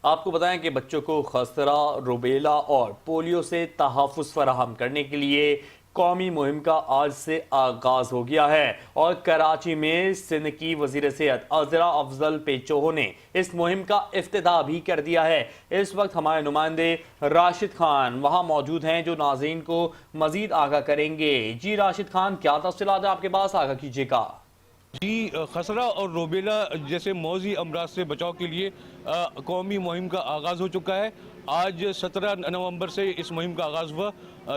आपको बताएं कि बच्चों को खसरा, रुबेला और पोलियो से तहफ़्फ़ुज़ फराहम करने के लिए कौमी मुहिम का आज से आगाज हो गया है और कराची में सिंध की वज़ीर सेहत अज़रा अफजल पेचोहो ने इस मुहिम का इफ्तिताह भी कर दिया है। इस वक्त हमारे नुमाइंदे राशिद खान वहां मौजूद हैं जो नाज़रीन को मजीद आगाह करेंगे। जी राशिद खान, क्या तफसीलात है आपके पास, आगाह कीजिएगा। जी, खसरा और रोबेला जैसे मौजी अमराज से बचाव के लिए कौमी मुहिम का आगाज़ हो चुका है। आज 17 नवंबर से इस मुहिम का आगाज़ हुआ,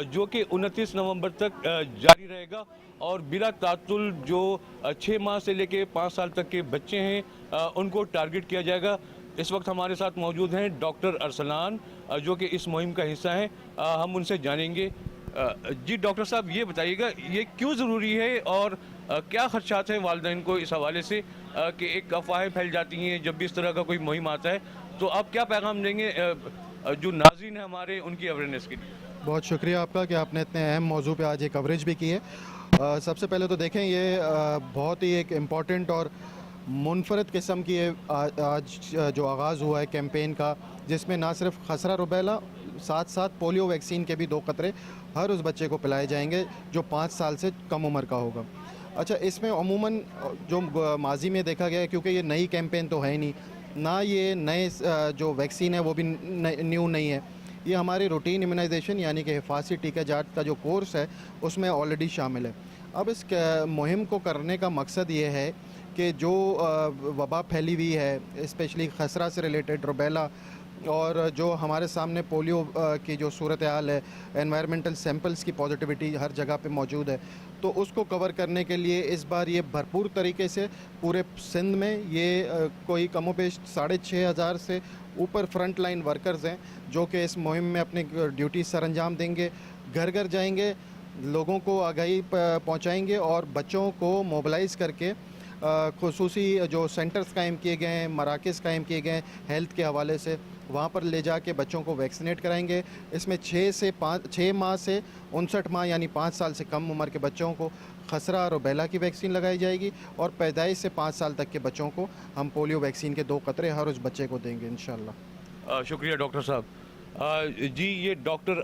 जो कि 29 नवंबर तक जारी रहेगा और बिला तातुल जो 6 माह से लेके 5 साल तक के बच्चे हैं उनको टारगेट किया जाएगा। इस वक्त हमारे साथ मौजूद हैं डॉक्टर अरसलान, जो कि इस मुहिम का हिस्सा हैं। हम उनसे जानेंगे। जी डॉक्टर साहब, ये बताइएगा ये क्यों ज़रूरी है और क्या खदशात हैं वालिदैन को इस हवाले से कि एक अफवाहें फैल जाती हैं जब भी इस तरह का कोई मुहिम आता है, तो आप क्या पैगाम देंगे जो नाज़रीन है हमारे उनकी अवेयरनेस के लिए? बहुत शुक्रिया आपका कि आपने इतने अहम मौजू पे आज ये कवरेज भी की है। सबसे पहले तो देखें ये बहुत ही एक इम्पॉर्टेंट और मुनफरद किस्म की ये आज जो आगाज़ हुआ है कैंपेन का, जिसमें ना सिर्फ खसरा रुबैला साथ साथ पोलियो वैक्सीन के भी 2 कतरे हर उस बच्चे को पिलाए जाएंगे जो 5 साल से कम उम्र का होगा। अच्छा, इसमें अमूमन जो माजी में देखा गया है, क्योंकि ये नई कैंपेन तो है ही नहीं, ना ये नए जो वैक्सीन है वो भी न्यू नहीं है, ये हमारी रूटीन इम्यूनाइजेशन यानी कि हिफाज़ती टीका जाट का जो कोर्स है उसमें ऑलरेडी शामिल है। अब इस मुहिम को करने का मकसद ये है कि जो वबा फैली हुई है स्पेशली खसरा से रिलेटेड, रुबेला और जो हमारे सामने पोलियो की जो सूरत हाल है, एनवायरमेंटल सैंपल्स की पॉजिटिविटी हर जगह पे मौजूद है, तो उसको कवर करने के लिए इस बार ये भरपूर तरीके से पूरे सिंध में ये कोई कमोबेश 6,500 से ऊपर फ्रंट लाइन वर्कर्स हैं जो कि इस मुहिम में अपनी ड्यूटी सर अंजाम देंगे, घर घर जाएंगे, लोगों को आगाही पहुँचाएँगे और बच्चों को मोबलाइज़ करके खुसूसी जो सेंटर्स कायम किए गए हैं, मराकज़ कायम किए गए हैं हेल्थ के हवाले से, वहाँ पर ले जाके बच्चों को वैक्सीनेट कराएंगे। इसमें 6 माह से 59 माह यानी 5 साल से कम उम्र के बच्चों को खसरा और रुबैला की वैक्सीन लगाई जाएगी और पैदाइश से 5 साल तक के बच्चों को हम पोलियो वैक्सीन के 2 कतरे हर उस बच्चे को देंगे इंशाअल्लाह। शुक्रिया डॉक्टर साहब। जी, ये डॉक्टर